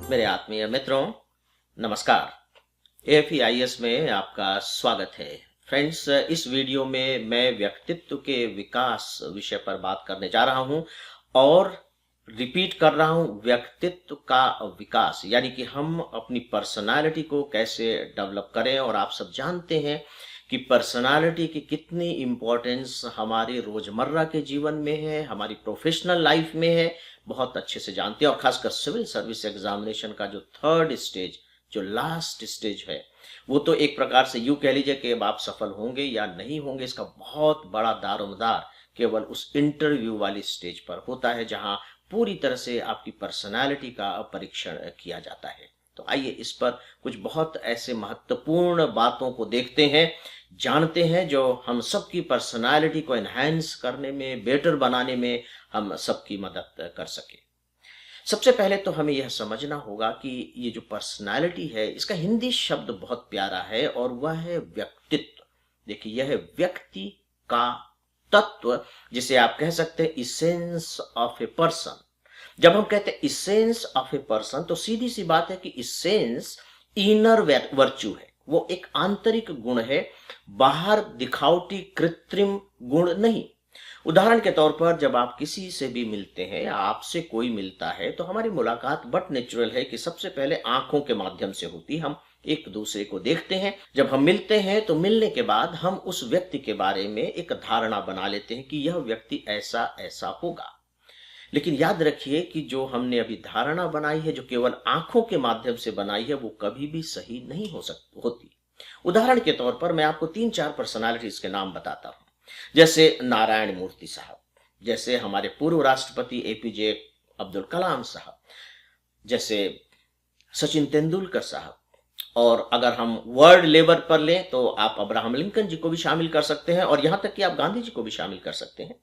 मेरे आत्मीय मित्रों, नमस्कार। एफईआईएस में आपका स्वागत है। फ्रेंड्स, इस वीडियो में मैं व्यक्तित्व के विकास विषय पर बात करने जा रहा हूं और रिपीट कर रहा हूं, व्यक्तित्व का विकास, यानी कि हम अपनी पर्सनालिटी को कैसे डेवलप करें। और आप सब जानते हैं कि पर्सनालिटी की कितनी इम्पोर्टेंस हमारे रोजमर्रा के जीवन में है, हमारी प्रोफेशनल लाइफ में है, बहुत अच्छे से जानते हैं। और खासकर सिविल सर्विस एग्जामिनेशन का जो थर्ड स्टेज, जो लास्ट स्टेज है, वो तो एक प्रकार से यूं कह लीजिए कि अब आप सफल होंगे या नहीं होंगे, इसका बहुत बड़ा दारोमदार केवल उस इंटरव्यू वाली स्टेज पर होता है, जहां पूरी तरह से आपकी पर्सनालिटी का परीक्षण किया जाता है। तो आइए इस पर कुछ बहुत ऐसे महत्वपूर्ण बातों को देखते हैं, जानते हैं, जो हम सबकी पर्सनालिटी को एनहांस करने में, बेटर बनाने में हम सबकी मदद कर सके। सबसे पहले तो हमें यह समझना होगा कि ये जो पर्सनालिटी है, इसका हिंदी शब्द बहुत प्यारा है और वह है व्यक्तित्व। देखिए, यह है व्यक्ति का तत्व, जिसे आप कह सकते हैं इसेंस ऑफ ए पर्सन। जब हम कहते हैं इसेंस ऑफ ए पर्सन, तो सीधी सी बात है कि इसेंस इनर वर्च्यू है, वो एक आंतरिक गुण है, बाहर दिखावटी कृत्रिम गुण नहीं। उदाहरण के तौर पर जब आप किसी से भी मिलते हैं या आपसे कोई मिलता है, तो हमारी मुलाकात बट नेचुरल है कि सबसे पहले आंखों के माध्यम से होती है। हम एक दूसरे को देखते हैं, जब हम मिलते हैं तो मिलने के बाद हम उस व्यक्ति के बारे में एक धारणा बना लेते हैं कि यह व्यक्ति ऐसा ऐसा होगा। लेकिन याद रखिए कि जो हमने अभी धारणा बनाई है, जो केवल आंखों के माध्यम से बनाई है, वो कभी भी सही नहीं होती। उदाहरण के तौर पर मैं आपको 3-4 पर्सनालिटीज के नाम बताता हूं। जैसे नारायण मूर्ति साहब, जैसे हमारे पूर्व राष्ट्रपति एपीजे अब्दुल कलाम साहब, जैसे सचिन तेंदुलकर साहब, और अगर हम वर्ल्ड लेवल पर लें तो आप अब्राहम लिंकन जी को भी शामिल कर सकते हैं, और यहां तक कि आप गांधी जी को भी शामिल कर सकते हैं।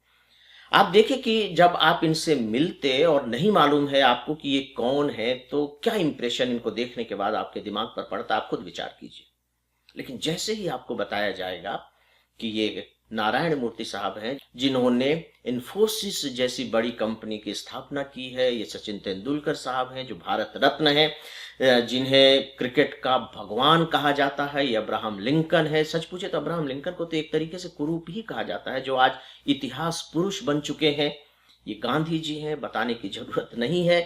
आप देखिए कि जब आप इनसे मिलते और नहीं मालूम है आपको कि ये कौन है, तो क्या इंप्रेशन इनको देखने के बाद आपके दिमाग पर पड़ता है, आप खुद विचार कीजिए। लेकिन जैसे ही आपको बताया जाएगा कि ये नारायण मूर्ति साहब हैं, जिन्होंने इन्फोसिस जैसी बड़ी कंपनी की स्थापना की है, ये सचिन तेंदुलकर साहब हैं जो भारत रत्न हैं, जिन्हें क्रिकेट का भगवान कहा जाता है, ये अब्राहम लिंकन है। सच पूछे तो अब्राहम लिंकन को तो एक तरीके से कुरूप ही कहा जाता है, जो आज इतिहास पुरुष बन चुके हैं। ये गांधी जी हैं, बताने की जरूरत नहीं है।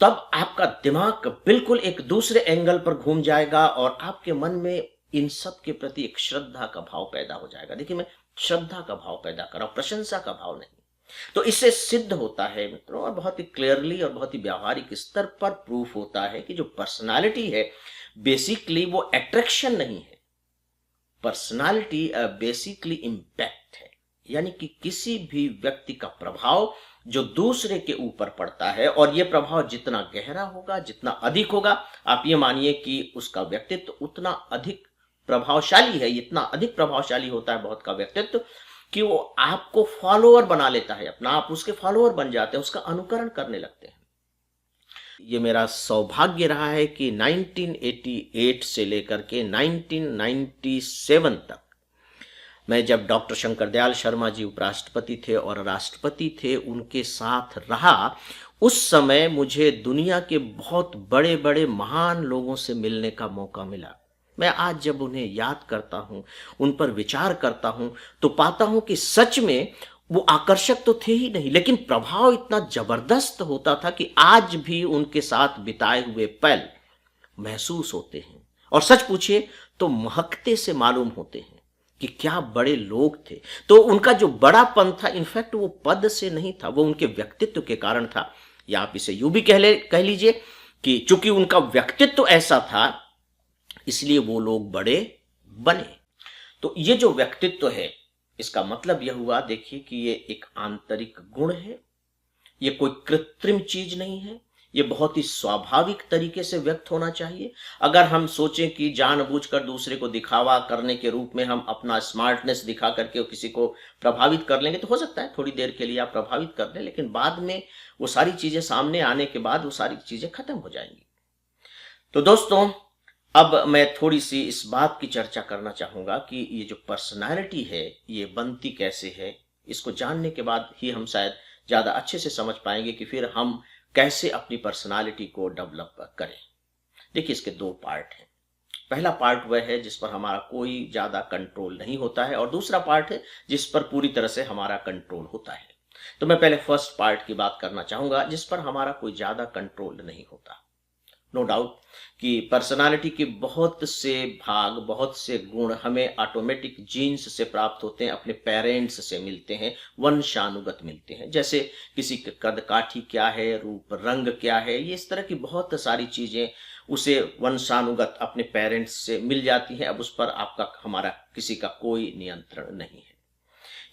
तब आपका दिमाग बिल्कुल एक दूसरे एंगल पर घूम जाएगा और आपके मन में इन सब के प्रति एक श्रद्धा का भाव पैदा हो जाएगा। देखिए, मैं श्रद्धा का भाव पैदा कर रहा हूं, प्रशंसा का भाव नहीं। तो इससे सिद्ध होता है मित्रों, और बहुत ही क्लियरली और बहुत ही व्यावहारिक स्तर पर प्रूफ होता है कि जो पर्सनालिटी है, बेसिकली वो अट्रैक्शन नहीं है। पर्सनालिटी बेसिकली इंपैक्ट है, यानी कि किसी भी व्यक्ति का प्रभाव जो दूसरे के ऊपर पड़ता है, और यह प्रभाव जितना गहरा होगा, जितना अधिक होगा, आप ये मानिए कि उसका व्यक्तित्व उतना अधिक प्रभावशाली है। इतना अधिक प्रभावशाली होता है बहुत का व्यक्तित्व कि वो आपको फॉलोअर बना लेता है अपना, आप उसके फॉलोअर बन जाते हैं, उसका अनुकरण करने लगते हैं। ये मेरा सौभाग्य रहा है कि 1988 से लेकर के 1997 तक मैं, जब डॉक्टर शंकर दयाल शर्मा जी उपराष्ट्रपति थे और राष्ट्रपति थे, उनके साथ रहा, उस समय मुझे दुनिया के बहुत बड़े बड़े महान लोगों से मिलने का मौका मिला। मैं आज जब उन्हें याद करता हूं, उन पर विचार करता हूं, तो पाता हूं कि सच में वो आकर्षक तो थे ही नहीं, लेकिन प्रभाव इतना जबरदस्त होता था कि आज भी उनके साथ बिताए हुए पल महसूस होते हैं, और सच पूछिए तो महकते से मालूम होते हैं कि क्या बड़े लोग थे। तो उनका जो बड़ापन था, इनफैक्ट वो पद से नहीं था, वो उनके व्यक्तित्व के कारण था। या आप इसे यूं भी कह लीजिए कि चूंकि उनका व्यक्तित्व ऐसा था, इसलिए वो लोग बड़े बने। तो ये जो व्यक्तित्व है, इसका मतलब यह हुआ, देखिए, कि ये एक आंतरिक गुण है, ये कोई कृत्रिम चीज नहीं है, ये बहुत ही स्वाभाविक तरीके से व्यक्त होना चाहिए। अगर हम सोचें कि जानबूझकर दूसरे को दिखावा करने के रूप में हम अपना स्मार्टनेस दिखा करके किसी को प्रभावित कर लेंगे, तो हो सकता है थोड़ी देर के लिए आप प्रभावित कर लें, लेकिन बाद में वो सारी चीजें सामने आने के बाद वो सारी चीजें खत्म हो जाएंगी। तो दोस्तों, अब मैं थोड़ी सी इस बात की चर्चा करना चाहूंगा कि ये जो पर्सनालिटी है, ये बनती कैसे है। इसको जानने के बाद ही हम शायद ज्यादा अच्छे से समझ पाएंगे कि फिर हम कैसे अपनी पर्सनालिटी को डेवलप करें। देखिए, इसके दो पार्ट हैं। पहला पार्ट वह है जिस पर हमारा कोई ज्यादा कंट्रोल नहीं होता है, और दूसरा पार्ट है जिस पर पूरी तरह से हमारा कंट्रोल होता है। तो मैं पहले फर्स्ट पार्ट की बात करना चाहूंगा, जिस पर हमारा कोई ज्यादा कंट्रोल नहीं होता। नो डाउट कि पर्सनालिटी के बहुत से भाग, बहुत से गुण हमें ऑटोमेटिक जीन्स से प्राप्त होते हैं, अपने पेरेंट्स से मिलते हैं, वंशानुगत मिलते हैं। जैसे किसी का कद काठी क्या है, रूप रंग क्या है, ये इस तरह की बहुत सारी चीजें उसे वंशानुगत अपने पेरेंट्स से मिल जाती हैं। अब उस पर आपका, हमारा किसी का कोई नियंत्रण नहीं है।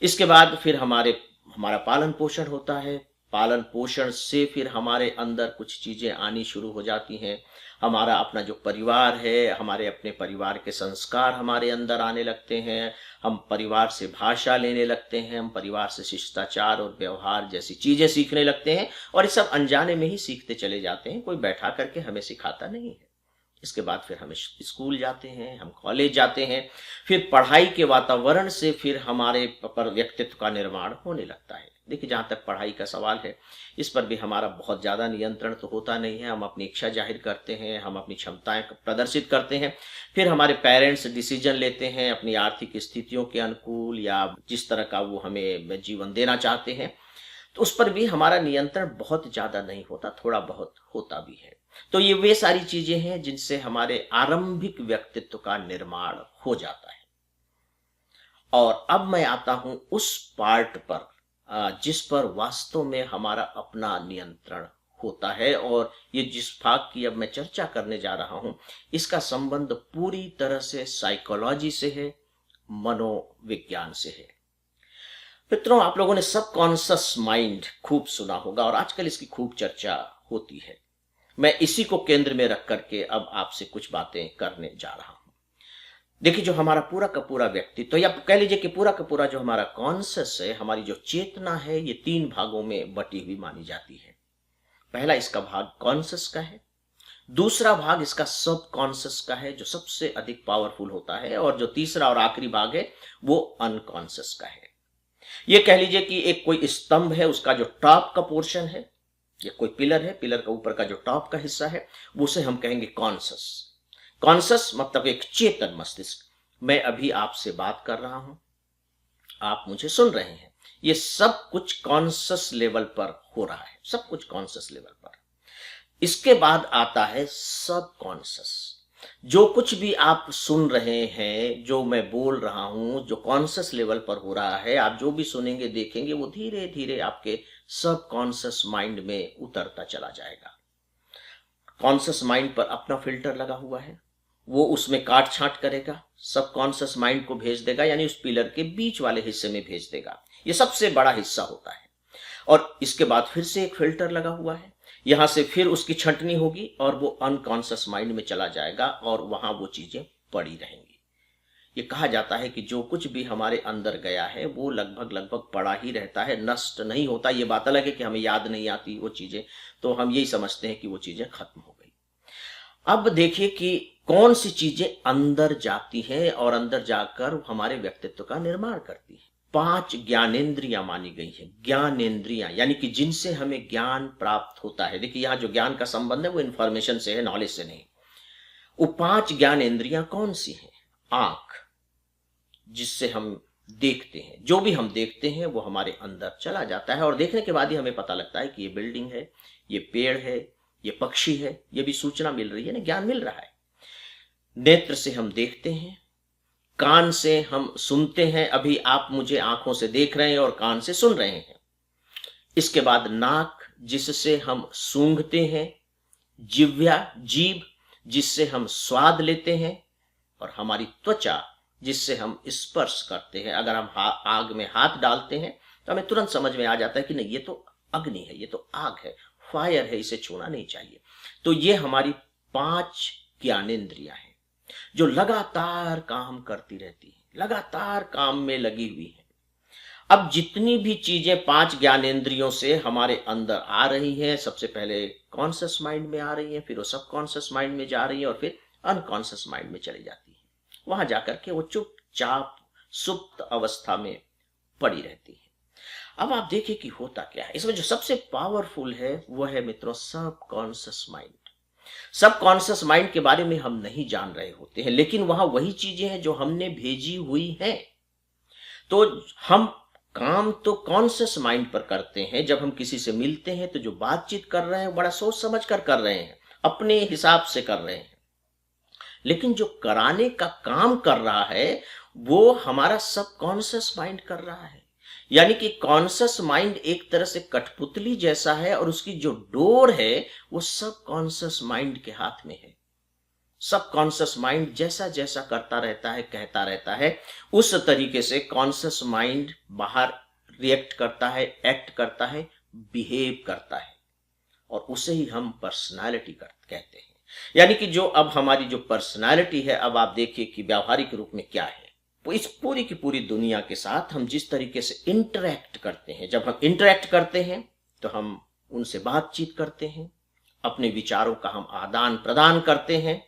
इसके बाद फिर हमारा पालन पोषण होता है। पालन पोषण से फिर हमारे अंदर कुछ चीजें आनी शुरू हो जाती हैं। हमारा अपना जो परिवार है, हमारे अपने परिवार के संस्कार हमारे अंदर आने लगते हैं। हम परिवार से भाषा लेने लगते हैं, हम परिवार से शिष्टाचार और व्यवहार जैसी चीजें सीखने लगते हैं, और ये सब अनजाने में ही सीखते चले जाते हैं, कोई बैठा करके हमें सिखाता नहीं है। इसके बाद फिर हम स्कूल जाते हैं, हम कॉलेज जाते हैं, फिर पढ़ाई के वातावरण से फिर हमारे पर व्यक्तित्व का निर्माण होने लगता है। देखिए, जहाँ तक पढ़ाई का सवाल है, इस पर भी हमारा बहुत ज़्यादा नियंत्रण तो होता नहीं है। हम अपनी इच्छा जाहिर करते हैं, हम अपनी क्षमताएं प्रदर्शित करते हैं, फिर हमारे पेरेंट्स डिसीजन लेते हैं अपनी आर्थिक स्थितियों के अनुकूल, या जिस तरह का वो हमें जीवन देना चाहते हैं, तो उस पर भी हमारा नियंत्रण बहुत ज़्यादा नहीं होता, थोड़ा बहुत होता भी है। तो ये वे सारी चीजें हैं जिनसे हमारे आरंभिक व्यक्तित्व का निर्माण हो जाता है। और अब मैं आता हूं उस पार्ट पर जिस पर वास्तव में हमारा अपना नियंत्रण होता है, और ये जिस भाग की अब मैं चर्चा करने जा रहा हूं, इसका संबंध पूरी तरह से साइकोलॉजी से है, मनोविज्ञान से है। मित्रों, आप लोगों ने सबकॉन्शियस माइंड खूब सुना होगा, और आजकल इसकी खूब चर्चा होती है। मैं इसी को केंद्र में रख करके अब आपसे कुछ बातें करने जा रहा हूं। देखिए, जो हमारा पूरा का पूरा व्यक्तित्व, या कह लीजिए कि पूरा का पूरा जो हमारा कॉन्शियस है, हमारी जो चेतना है, ये तीन भागों में बटी हुई मानी जाती है। पहला इसका भाग कॉन्शियस का है, दूसरा भाग इसका सब कॉन्शियस का है जो सबसे अधिक पावरफुल होता है, और जो तीसरा और आखिरी भाग है वो अनकॉन्शियस का है। ये कह लीजिए कि एक कोई स्तंभ है, उसका जो टॉप का पोर्शन है, ये कोई पिलर है, पिलर का ऊपर का जो टॉप का हिस्सा है, उसे हम कहेंगे कॉन्शस। कॉन्शस मतलब एक चेतन मस्तिष्क। मैं अभी आपसे बात कर रहा हूं, आप मुझे सुन रहे हैं, ये सब कुछ कॉन्शस लेवल पर हो रहा है, सब कुछ कॉन्शस लेवल पर। इसके बाद आता है सब कॉन्शस। जो कुछ भी आप सुन रहे हैं, जो मैं बोल रहा हूं, जो कॉन्शस लेवल पर हो रहा है, आप जो भी सुनेंगे देखेंगे, वो धीरे धीरे आपके सब कॉन्शियस माइंड में उतरता चला जाएगा। कॉन्शियस माइंड पर अपना फिल्टर लगा हुआ है, वो उसमें काट छांट करेगा, सब कॉन्शियस माइंड को भेज देगा, यानी उस पिलर के बीच वाले हिस्से में भेज देगा। ये सबसे बड़ा हिस्सा होता है। और इसके बाद फिर से एक फिल्टर लगा हुआ है, यहां से फिर उसकी छंटनी होगी, और वो अनकॉन्शियस माइंड में चला जाएगा, और वहां वो चीजें पड़ी रहेंगी। ये कहा जाता है कि जो कुछ भी हमारे अंदर गया है वो लगभग लगभग पड़ा ही रहता है, नष्ट नहीं होता। ये बात अलग है कि हमें याद नहीं आती वो चीजें, तो हम यही समझते हैं कि वो चीजें खत्म हो गई। अब देखिए कि कौन सी चीजें अंदर जाती हैं और अंदर जाकर हमारे व्यक्तित्व का निर्माण करती है। 5 ज्ञानेंद्रियां मानी गई है। ज्ञानेंद्रियां यानी कि जिनसे हमें ज्ञान प्राप्त होता है। देखिए, यहाँ जो ज्ञान का संबंध है वो इंफॉर्मेशन से है, नॉलेज से नहीं। वो 5 ज्ञानेंद्रियां कौन सी हैं? आंख, जिससे हम देखते हैं, जो भी हम देखते हैं वो हमारे अंदर चला जाता है, और देखने के बाद ही हमें पता लगता है कि ये बिल्डिंग है, ये पेड़ है, ये पक्षी है, ये भी सूचना मिल रही है ना, ज्ञान मिल रहा है। नेत्र से हम देखते हैं, कान से हम सुनते हैं, अभी आप मुझे आंखों से देख रहे हैं और कान से सुन रहे हैं। इसके बाद नाक, जिससे हम सूंघते हैं, जिह्वा, जीभ, जिससे हम स्वाद लेते हैं, और हमारी त्वचा, जिससे हम स्पर्श करते हैं। अगर हम आग में हाथ डालते हैं तो हमें तुरंत समझ में आ जाता है कि नहीं, ये तो अग्नि है, ये तो आग है, फायर है, इसे छूना नहीं चाहिए। तो ये हमारी 5 ज्ञानेंद्रियां हैं जो लगातार काम करती रहती है, लगातार काम में लगी हुई है। अब जितनी भी चीजें 5 ज्ञानेंद्रियों से हमारे अंदर आ रही हैं, सबसे पहले कॉन्शियस माइंड में आ रही हैं, फिर वो सबकॉन्शियस माइंड में जा रही है, और फिर अनकॉन्शियस माइंड में चली जाती है। वहां जाकर के वो चुपचाप सुप्त अवस्था में पड़ी रहती है। अब आप देखिए कि होता क्या है इसमें। जो सबसे पावरफुल है वो है मित्रों सबकॉन्शियस माइंड। सबकॉन्शियस माइंड के बारे में हम नहीं जान रहे होते हैं, लेकिन वहां वही चीजें हैं जो हमने भेजी हुई हैं। तो हम काम तो कॉन्शियस माइंड पर करते हैं। जब हम किसी से मिलते हैं तो जो बातचीत कर रहे हैं बड़ा सोच समझ कर रहे हैं, अपने हिसाब से कर रहे हैं। लेकिन जो कराने का काम कर रहा है वो हमारा सबकॉन्शियस माइंड कर रहा है। यानी कि कॉन्शियस माइंड एक तरह से कठपुतली जैसा है और उसकी जो डोर है वो सबकॉन्शियस माइंड के हाथ में है। सबकॉन्शियस माइंड जैसा जैसा करता रहता है, कहता रहता है, उस तरीके से कॉन्शियस माइंड बाहर रिएक्ट करता है, एक्ट करता है, बिहेव करता है, और उसे ही हम पर्सनालिटी कहते हैं। यानी कि जो अब हमारी जो पर्सनालिटी है, अब आप देखिए कि व्यावहारिक रूप में क्या है। तो इस पूरी की पूरी दुनिया के साथ हम जिस तरीके से इंटरैक्ट करते हैं, जब हम इंटरैक्ट करते हैं तो हम उनसे बातचीत करते हैं, अपने विचारों का हम आदान प्रदान करते हैं,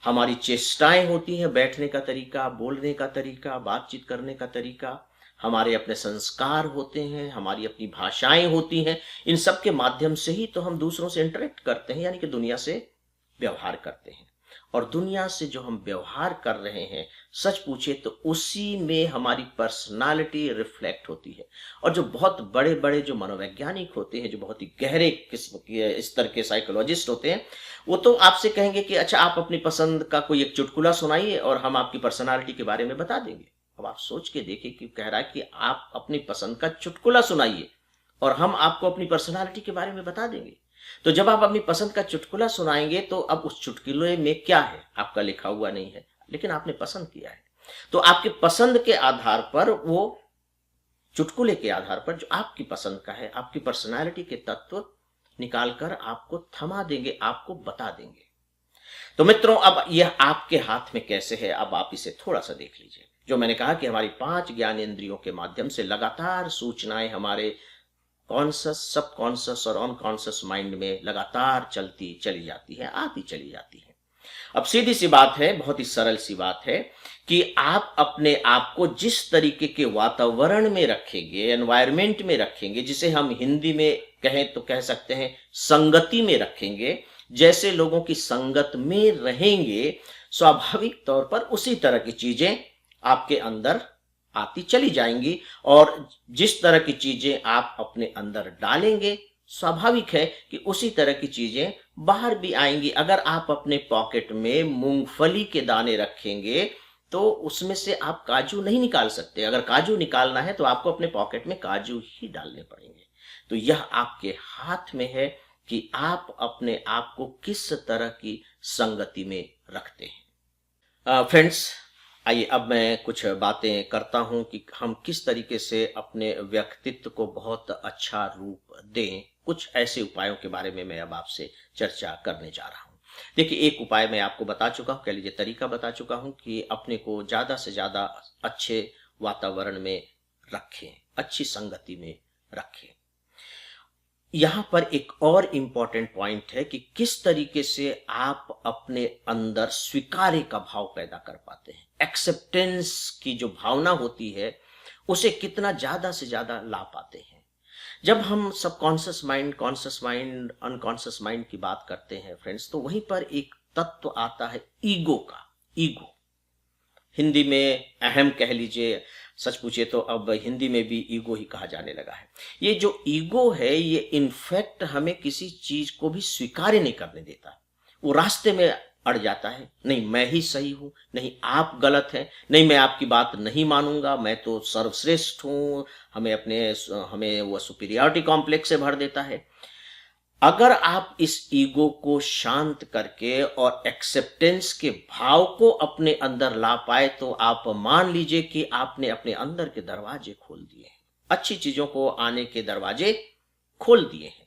हमारी चेष्टाएं होती हैं, बैठने का तरीका, बोलने का तरीका, बातचीत करने का तरीका, हमारे अपने संस्कार होते हैं, हमारी अपनी भाषाएं होती हैं। इन सब के माध्यम से ही तो हम दूसरों से इंटरेक्ट करते हैं, यानी कि दुनिया से व्यवहार करते हैं। और दुनिया से जो हम व्यवहार कर रहे हैं, सच पूछे तो उसी में हमारी पर्सनालिटी रिफ्लेक्ट होती है। और जो बहुत बड़े बड़े जो मनोवैज्ञानिक होते हैं, जो बहुत ही गहरे किस्म के स्तर के साइकोलॉजिस्ट होते हैं, वो तो आपसे कहेंगे कि अच्छा आप अपनी पसंद का कोई एक चुटकुला सुनाइए और हम आपकी पर्सनालिटी के बारे में बता देंगे। अब आप सोच के देखिए कि कह रहा है कि आप अपनी पसंद का चुटकुला सुनाइए और हम आपको अपनी पर्सनालिटी के बारे में बता देंगे। तो जब आप अपनी पसंद का चुटकुला सुनाएंगे तो अब उस चुटकुले में क्या है, आपका लिखा हुआ नहीं है, लेकिन आपने पसंद किया है। तो आपके पसंद के आधार पर, वो चुटकुले के आधार पर जो आपकी पसंद का है, आपकी पर्सनालिटी के तत्व निकालकर आपको थमा देंगे, आपको बता देंगे। तो मित्रों, अब यह आपके हाथ में कैसे है, अब आप इसे थोड़ा सा देख लीजिए। जो मैंने कहा कि हमारी 5 ज्ञानेंद्रियों के माध्यम से लगातार सूचनाएं हमारे कॉन्शियस, सबकॉन्शियस और अनकॉन्शियस माइंड में लगातार चलती चली जाती है, आती चली जाती है। अब सीधी सी बात है, बहुत ही सरल सी बात है कि आप अपने आप को जिस तरीके के वातावरण में रखेंगे, एनवायरमेंट में रखेंगे, जिसे हम हिंदी में कहें तो कह सकते हैं संगति में रखेंगे, जैसे लोगों की संगत में रहेंगे, स्वाभाविक तौर पर उसी तरह की चीजें आपके अंदर आती चली जाएंगी। और जिस तरह की चीजें आप अपने अंदर डालेंगे, स्वाभाविक है कि उसी तरह की चीजें बाहर भी आएंगी। अगर आप अपने पॉकेट में मूंगफली के दाने रखेंगे तो उसमें से आप काजू नहीं निकाल सकते। अगर काजू निकालना है तो आपको अपने पॉकेट में काजू ही डालने पड़ेंगे। तो यह आपके हाथ में है कि आप अपने आप को किस तरह की संगति में रखते हैं। फ्रेंड्स, आइए अब मैं कुछ बातें करता हूं कि हम किस तरीके से अपने व्यक्तित्व को बहुत अच्छा रूप दें। कुछ ऐसे उपायों के बारे में मैं अब आपसे चर्चा करने जा रहा हूं। देखिए, एक उपाय मैं आपको बता चुका हूं, कह लीजिए तरीका बता चुका हूं कि अपने को ज्यादा से ज्यादा अच्छे वातावरण में रखें, अच्छी संगति में रखें। यहां पर एक और इंपॉर्टेंट पॉइंट है कि किस तरीके से आप अपने अंदर स्वीकार्य का भाव पैदा कर पाते हैं। एक्सेप्टेंस की जो भावना होती है उसे कितना ज्यादा से ज्यादा ला पाते हैं। जब हम subconscious mind, conscious mind, unconscious mind की बात करते हैं फ्रेंड्स, तो वहीं पर एक तत्व आता है ईगो का। ईगो हिंदी में अहम कह लीजिए, सच पूछिए तो अब हिंदी में भी ईगो ही कहा जाने लगा है। ये जो ईगो है ये इनफैक्ट हमें किसी चीज को भी स्वीकार्य नहीं करने देता। वो रास्ते में अड़ जाता है, नहीं मैं ही सही हूं, नहीं आप गलत हैं, नहीं मैं आपकी बात नहीं मानूंगा, मैं तो सर्वश्रेष्ठ हूं। हमें वो सुपीरियरिटी कॉम्प्लेक्स से भर देता है। अगर आप इस ईगो को शांत करके और एक्सेप्टेंस के भाव को अपने अंदर ला पाए तो आप मान लीजिए कि आपने अपने अंदर के दरवाजे खोल दिए हैं, अच्छी चीजों को आने के दरवाजे खोल दिए हैं।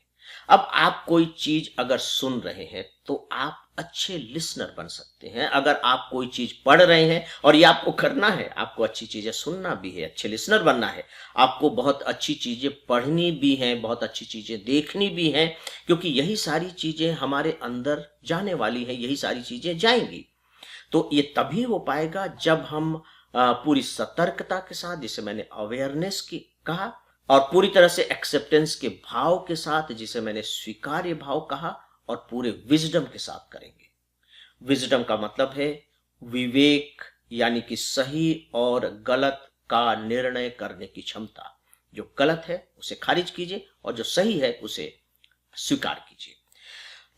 अब आप कोई चीज अगर सुन रहे हैं तो आप अच्छे लिसनर बन सकते हैं। अगर आप कोई चीज पढ़ रहे हैं और ये आपको करना है, आपको अच्छी चीजें सुनना भी है, अच्छे लिसनर बनना है, आपको बहुत अच्छी चीजें पढ़नी भी हैं, बहुत अच्छी चीजें देखनी भी हैं, क्योंकि यही सारी चीजें हमारे अंदर जाने वाली हैं, यही सारी चीजें जाएंगी। तो ये तभी हो पाएगा जब हम पूरी सतर्कता के साथ, जिसे मैंने अवेयरनेस की कहा, और पूरी तरह से एक्सेप्टेंस के भाव के साथ, जिसे मैंने स्वीकार्य भाव कहा, और पूरे विजडम के साथ करेंगे। विजडम का मतलब है विवेक, यानी कि सही और गलत का निर्णय करने की क्षमता। जो गलत है उसे खारिज कीजिए और जो सही है उसे स्वीकार कीजिए।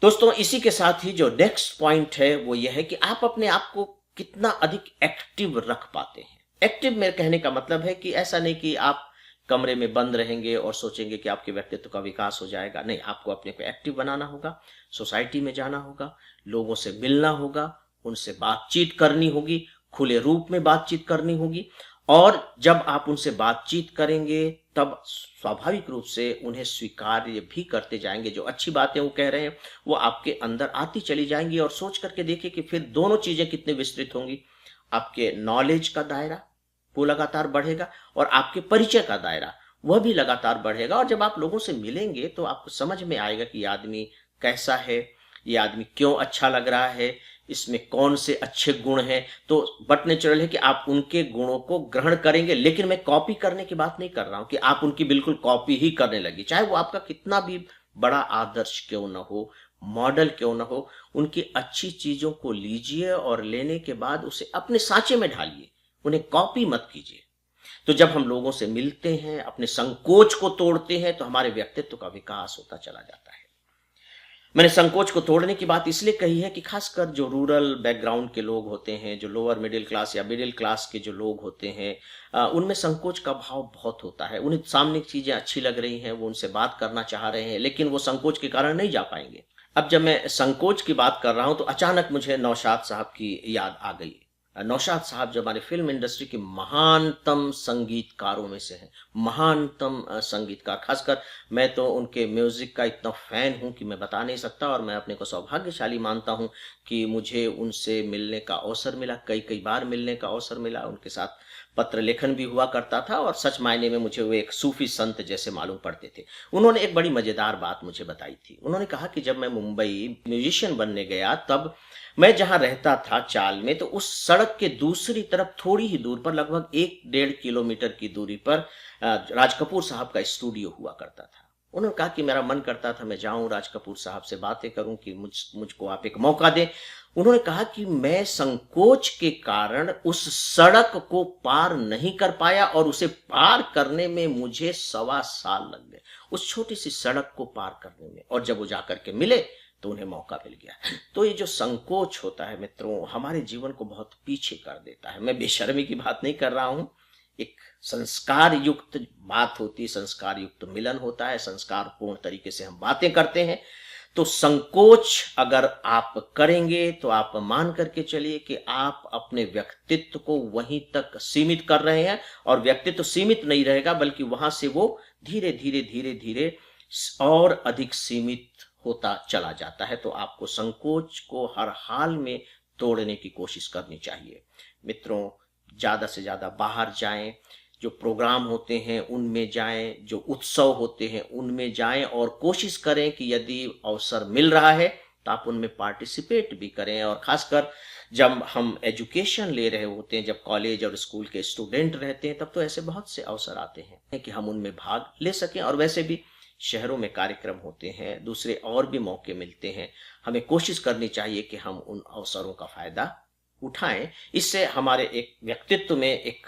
दोस्तों, इसी के साथ ही जो नेक्स्ट पॉइंट है वो यह है कि आप अपने आप को कितना अधिक एक्टिव रख पाते हैं। एक्टिव मेरे कहने का मतलब है कि ऐसा नहीं कि आप कमरे में बंद रहेंगे और सोचेंगे कि आपके व्यक्तित्व का विकास हो जाएगा। नहीं, आपको अपने को एक्टिव बनाना होगा, सोसाइटी में जाना होगा, लोगों से मिलना होगा, उनसे बातचीत करनी होगी, खुले रूप में बातचीत करनी होगी। और जब आप उनसे बातचीत करेंगे तब स्वाभाविक रूप से उन्हें स्वीकार्य भी करते जाएंगे। जो अच्छी बातें वो कह रहे हैं वो आपके अंदर आती चली जाएंगी। और सोच करके देखिए कि फिर दोनों चीजें कितनी विस्तृत होंगी। आपके नॉलेज का दायरा वो लगातार बढ़ेगा और आपके परिचय का दायरा वह भी लगातार बढ़ेगा। और जब आप लोगों से मिलेंगे तो आपको समझ में आएगा कि ये आदमी कैसा है, ये आदमी क्यों अच्छा लग रहा है, इसमें कौन से अच्छे गुण हैं। तो बट नेचुरल है कि आप उनके गुणों को ग्रहण करेंगे। लेकिन मैं कॉपी करने की बात नहीं कर रहा हूं कि आप उनकी बिल्कुल कॉपी ही करने लगी, चाहे वो आपका कितना भी बड़ा आदर्श क्यों ना हो, मॉडल क्यों ना हो। उनकी अच्छी चीजों को लीजिए और लेने के बाद उसे अपने सांचे में ढालिए, उन्हें कॉपी मत कीजिए। तो जब हम लोगों से मिलते हैं, अपने संकोच को तोड़ते हैं, तो हमारे व्यक्तित्व का विकास होता चला जाता है। मैंने संकोच को तोड़ने की बात इसलिए कही है कि खासकर जो रूरल बैकग्राउंड के लोग होते हैं, जो लोअर मिडिल क्लास या मिडिल क्लास के जो लोग होते हैं, उनमें संकोच का भाव बहुत होता है। उन्हें सामने चीजें अच्छी लग रही हैं, वो उनसे बात करना चाह रहे हैं, लेकिन वो संकोच के कारण नहीं जा पाएंगे। अब जब मैं संकोच की बात कर रहा हूं तो अचानक मुझे नौशाद साहब की याद आ गई। नौशाद साहब जो हमारे फिल्म इंडस्ट्री के महानतम संगीतकारों में से हैं, महानतम संगीतकार। खासकर मैं तो उनके म्यूजिक का इतना फैन हूं कि मैं बता नहीं सकता। और मैं अपने को सौभाग्यशाली मानता हूं कि मुझे उनसे मिलने का अवसर मिला, कई कई बार मिलने का अवसर मिला। उनके साथ पत्र लेखन भी हुआ करता था और सच मायने में मुझे वो एक सूफी संत जैसे मालूम पड़ते थे। उन्होंने एक बड़ी मजेदार बात मुझे बताई थी। उन्होंने कहा कि जब मैं मुंबई म्यूजिशियन बनने गया तब मैं जहां रहता था चाल में, तो उस सड़क के दूसरी तरफ थोड़ी ही दूर पर, लगभग 1-1.5 किलोमीटर की दूरी पर राज कपूर साहब का स्टूडियो हुआ करता था। उन्होंने कहा कि मेरा मन करता था मैं जाऊं राज कपूर साहब से बातें करूं कि मुझको आप एक मौका दें। उन्होंने कहा कि मैं संकोच के कारण उस सड़क को पार नहीं कर पाया और उसे पार करने में मुझे 1.25 साल लग गए, उस छोटी सी सड़क को पार करने में। और जब वो जाकर के मिले तो उन्हें मौका मिल गया। तो ये जो संकोच होता है मित्रों, हमारे जीवन को बहुत पीछे कर देता है। मैं बेशर्मी की बात नहीं कर रहा हूं, एक संस्कार युक्त बात होती है, संस्कार युक्त मिलन होता है, संस्कार पूर्ण तरीके से हम बातें करते हैं। तो संकोच अगर आप करेंगे तो आप मान करके चलिए कि आप अपने व्यक्तित्व को वहीं तक सीमित कर रहे हैं। और व्यक्तित्व सीमित नहीं रहेगा, बल्कि वहां से वो धीरे धीरे धीरे धीरे और अधिक सीमित होता चला जाता है। तो आपको संकोच को हर हाल में तोड़ने की कोशिश करनी चाहिए। मित्रों, ज्यादा से ज्यादा बाहर जाएं, जो प्रोग्राम होते हैं उनमें जाएं, जो उत्सव होते हैं उनमें जाएं, और कोशिश करें कि यदि अवसर मिल रहा है तो आप उनमें पार्टिसिपेट भी करें। और खासकर जब हम एजुकेशन ले रहे होते हैं, जब कॉलेज और स्कूल के स्टूडेंट रहते हैं, तब तो ऐसे बहुत से अवसर आते हैं कि हम उनमें भाग ले सकें। और वैसे भी शहरों में कार्यक्रम होते हैं, दूसरे और भी मौके मिलते हैं। हमें कोशिश करनी चाहिए कि हम उन अवसरों का फायदा उठाएं। इससे हमारे एक व्यक्तित्व में एक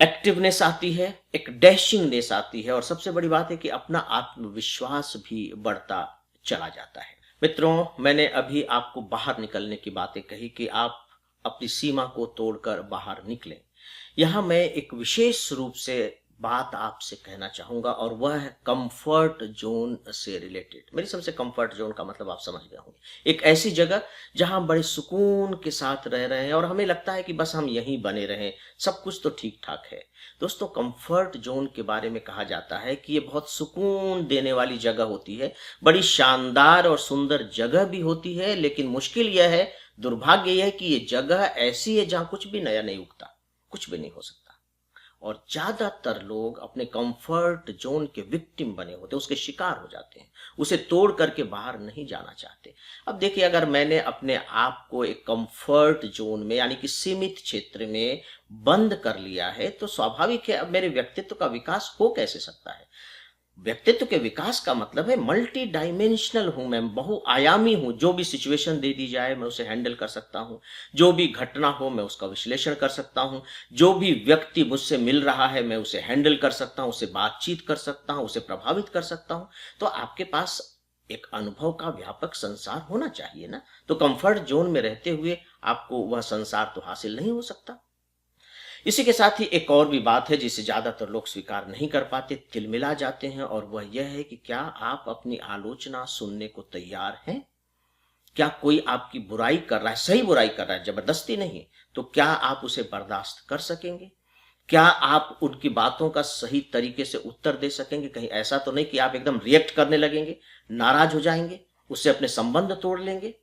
एक्टिवनेस आती है, एक डैशिंगनेस आती है, और सबसे बड़ी बात है कि अपना आत्मविश्वास भी बढ़ता चला जाता है। मित्रों, मैंने अभी आपको बाहर निकलने की बातें कही कि आप अपनी सीमा को तोड़कर बाहर निकलें। यहां मैं एक विशेष रूप से बात आपसे कहना चाहूंगा, और वह है कंफर्ट जोन से रिलेटेड। मेरी सबसे कंफर्ट जोन का मतलब आप समझ गए होंगे, एक ऐसी जगह जहां हम बड़े सुकून के साथ रह रहे हैं और हमें लगता है कि बस हम यहीं बने रहें, सब कुछ तो ठीक ठाक है। दोस्तों, कंफर्ट जोन के बारे में कहा जाता है कि ये बहुत सुकून देने वाली जगह होती है, बड़ी शानदार और सुंदर जगह भी होती है। लेकिन मुश्किल यह है, दुर्भाग्य यह है कि ये जगह ऐसी है जहां कुछ भी नया नहीं उगता, कुछ भी नहीं हो सकता। और ज्यादातर लोग अपने कंफर्ट जोन के विक्टिम बने होते हैं, उसके शिकार हो जाते हैं, उसे तोड़ करके बाहर नहीं जाना चाहते। अब देखिए, अगर मैंने अपने आप को एक कंफर्ट जोन में यानी कि सीमित क्षेत्र में बंद कर लिया है, तो स्वाभाविक है अब मेरे व्यक्तित्व का विकास हो कैसे सकता है। व्यक्तित्व के विकास का मतलब है मल्टी डायमेंशनल हूं मैं, बहुआयामी हूं। जो भी सिचुएशन दे दी जाए मैं उसे हैंडल कर सकता हूं, जो भी घटना हो मैं उसका विश्लेषण कर सकता हूं, जो भी व्यक्ति मुझसे मिल रहा है मैं उसे हैंडल कर सकता हूं, उससे बातचीत कर सकता हूं, उसे प्रभावित कर सकता हूं। तो आपके पास एक अनुभव का व्यापक संसार होना चाहिए ना। तो कंफर्ट जोन में रहते हुए आपको वह संसार तो हासिल नहीं हो सकता। इसी के साथ ही एक और भी बात है जिसे ज्यादातर लोग स्वीकार नहीं कर पाते, तिलमिला जाते हैं, और वह यह है कि क्या आप अपनी आलोचना सुनने को तैयार हैं? क्या कोई आपकी बुराई कर रहा है, सही बुराई कर रहा है, जबरदस्ती नहीं, तो क्या आप उसे बर्दाश्त कर सकेंगे? क्या आप उनकी बातों का सही तरीके से उत्तर दे सकेंगे? कहीं ऐसा तो नहीं कि आप एकदम रिएक्ट करने लगेंगे, नाराज हो जाएंगे, उससे अपने संबंध तोड़ लेंगे?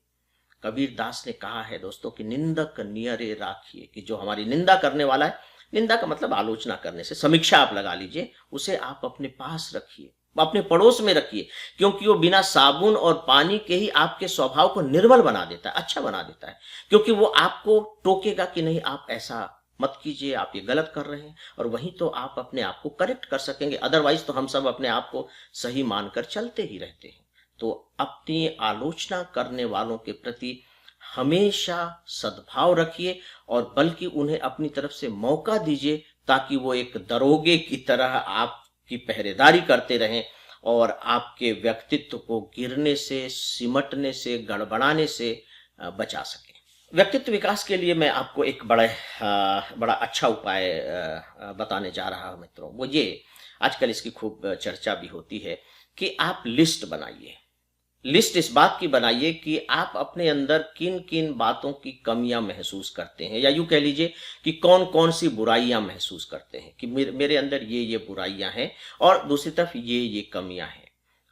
कबीर दास ने कहा है दोस्तों कि निंदक नियरे राखिए, कि जो हमारी निंदा करने वाला है, निंदा का मतलब आलोचना करने से, समीक्षा आप लगा लीजिए, उसे आप अपने पास रखिए, अपने पड़ोस में रखिए, क्योंकि वो बिना साबुन और पानी के ही आपके स्वभाव को निर्मल बना देता है, अच्छा बना देता है। क्योंकि वो आपको टोकेगा कि नहीं आप ऐसा मत कीजिए, आप ये गलत कर रहे हैं, और वहीं तो आप अपने आप को करेक्ट कर सकेंगे। अदरवाइज तो हम सब अपने आप को सही मानकर चलते ही रहते हैं। तो अपनी आलोचना करने वालों के प्रति हमेशा सद्भाव रखिए, और बल्कि उन्हें अपनी तरफ से मौका दीजिए, ताकि वो एक दरोगे की तरह आपकी पहरेदारी करते रहें और आपके व्यक्तित्व को गिरने से, सिमटने से, गड़बड़ाने से बचा सकें। व्यक्तित्व विकास के लिए मैं आपको एक बड़ा अच्छा उपाय बताने जा रहा हूं मित्रों। वो ये, आजकल इसकी खूब चर्चा भी होती है, कि आप लिस्ट बनाइए। लिस्ट इस बात की बनाइए कि आप अपने अंदर किन किन बातों की कमियां महसूस करते हैं, या यूं कह लीजिए कि कौन कौन सी बुराइयां महसूस करते हैं, कि मेरे अंदर ये बुराइयां हैं, और दूसरी तरफ ये कमियां हैं।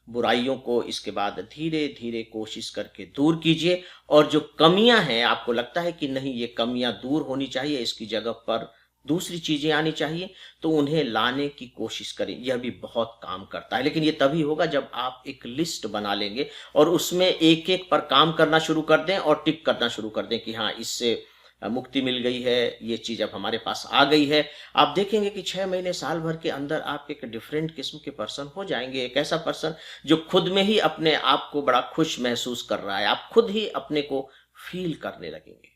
बुराइयों को इसके बाद धीरे धीरे कोशिश करके दूर कीजिए, और जो कमियां हैं आपको लगता है कि नहीं ये कमियां दूर होनी चाहिए, इसकी जगह पर दूसरी चीजें आनी चाहिए, तो उन्हें लाने की कोशिश करें। यह भी बहुत काम करता है, लेकिन यह तभी होगा जब आप एक लिस्ट बना लेंगे और उसमें एक एक पर काम करना शुरू कर दें और टिक करना शुरू कर दें कि हाँ, इससे मुक्ति मिल गई है, ये चीज अब हमारे पास आ गई है। आप देखेंगे कि 6 महीने साल भर के अंदर आप एक डिफरेंट किस्म के पर्सन हो जाएंगे। एक ऐसा पर्सन जो खुद में ही अपने आप को बड़ा खुश महसूस कर रहा है, आप खुद ही अपने को फील करने लगेंगे।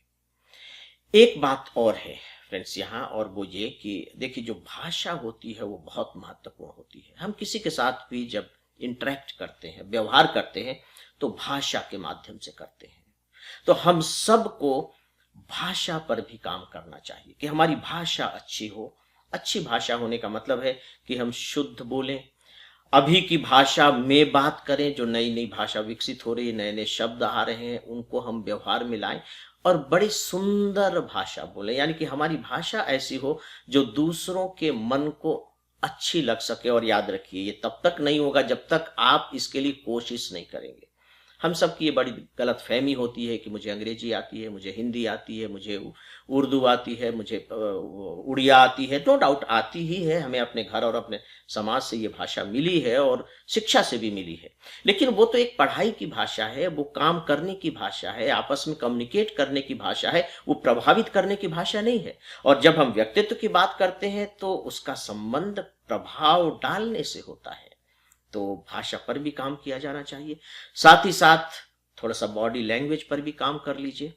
एक बात और है फ्रेंड्स यहाँ, और वो ये कि देखिए, जो भाषा होती है वो बहुत महत्वपूर्ण होती है। हम किसी के साथ भी जब इंटरेक्ट करते हैं, व्यवहार करते हैं, तो भाषा के माध्यम से करते हैं। तो हम सबको भाषा पर भी काम करना चाहिए कि हमारी भाषा अच्छी हो। अच्छी भाषा होने का मतलब है कि हम शुद्ध बोलें, अभी की भाषा में बात करें, जो नई नई भाषा विकसित हो रही है, नए नए शब्द आ रहे हैं, उनको हम व्यवहार में लाएं, और बड़ी सुंदर भाषा बोले, यानी कि हमारी भाषा ऐसी हो जो दूसरों के मन को अच्छी लग सके। और याद रखिए, ये तब तक नहीं होगा जब तक आप इसके लिए कोशिश नहीं करेंगे। हम सब की ये बड़ी गलत फहमी होती है कि मुझे अंग्रेजी आती है, मुझे हिंदी आती है, मुझे उर्दू आती है, मुझे उड़िया आती है। नो डाउट आती ही है, हमें अपने घर और अपने समाज से ये भाषा मिली है और शिक्षा से भी मिली है। लेकिन वो तो एक पढ़ाई की भाषा है, वो काम करने की भाषा है, आपस में कम्युनिकेट करने की भाषा है, वो प्रभावित करने की भाषा नहीं है। और जब हम व्यक्तित्व की बात करते हैं तो उसका संबंध प्रभाव डालने से होता है। तो भाषा पर भी काम किया जाना चाहिए। साथ ही साथ थोड़ा सा बॉडी लैंग्वेज पर भी काम कर लीजिए,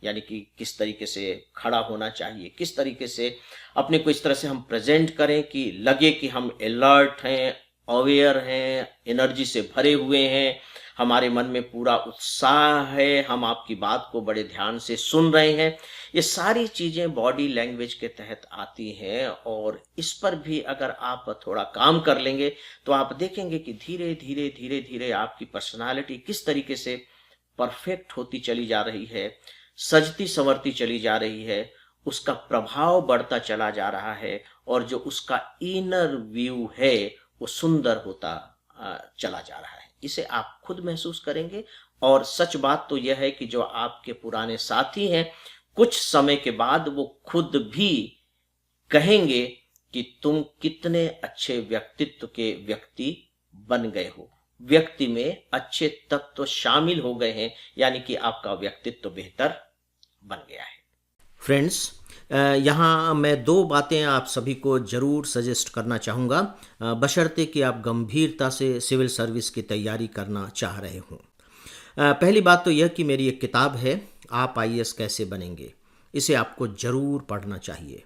यानी कि किस तरीके से खड़ा होना चाहिए, किस तरीके से अपने को इस तरह से हम प्रेजेंट करें कि लगे कि हम अलर्ट हैं, अवेयर हैं, एनर्जी से भरे हुए हैं, हमारे मन में पूरा उत्साह है, हम आपकी बात को बड़े ध्यान से सुन रहे हैं। ये सारी चीजें बॉडी लैंग्वेज के तहत आती हैं, और इस पर भी अगर आप थोड़ा काम कर लेंगे तो आप देखेंगे कि धीरे धीरे धीरे धीरे आपकी पर्सनालिटी किस तरीके से परफेक्ट होती चली जा रही है, सजती संवरती चली जा रही है, उसका प्रभाव बढ़ता चला जा रहा है, और जो उसका इनर व्यू है वो सुंदर होता चला जा रहा है। इसे आप खुद महसूस करेंगे। और सच बात तो यह है कि जो आपके पुराने साथी हैं, कुछ समय के बाद वो खुद भी कहेंगे कि तुम कितने अच्छे व्यक्तित्व के व्यक्ति बन गए हो। व्यक्ति में अच्छे तत्व शामिल हो गए हैं, यानी कि आपका व्यक्तित्व बेहतर बन गया है। फ्रेंड्स, यहाँ मैं दो बातें आप सभी को ज़रूर सजेस्ट करना चाहूँगा, बशर्ते कि आप गंभीरता से सिविल सर्विस की तैयारी करना चाह रहे हों। पहली बात तो यह कि मेरी एक किताब है, आप आईएएस कैसे बनेंगे, इसे आपको ज़रूर पढ़ना चाहिए।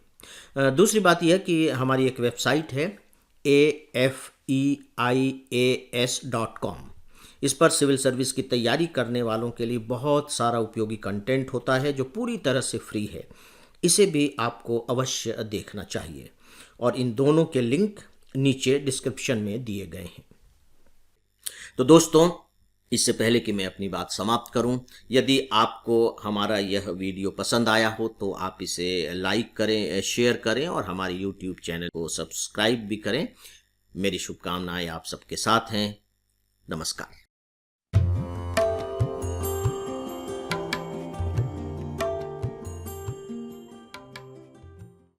दूसरी बात यह कि हमारी एक वेबसाइट है afeias.com। इस पर सिविल सर्विस की तैयारी करने वालों के लिए बहुत सारा उपयोगी कंटेंट होता है जो पूरी तरह से फ्री है। इसे भी आपको अवश्य देखना चाहिए और इन दोनों के लिंक नीचे डिस्क्रिप्शन में दिए गए हैं। तो दोस्तों, इससे पहले कि मैं अपनी बात समाप्त करूं, यदि आपको हमारा यह वीडियो पसंद आया हो तो आप इसे लाइक करें, शेयर करें और हमारे यूट्यूब चैनल को सब्सक्राइब भी करें। मेरी शुभकामनाएं आप सबके साथ हैं। नमस्कार।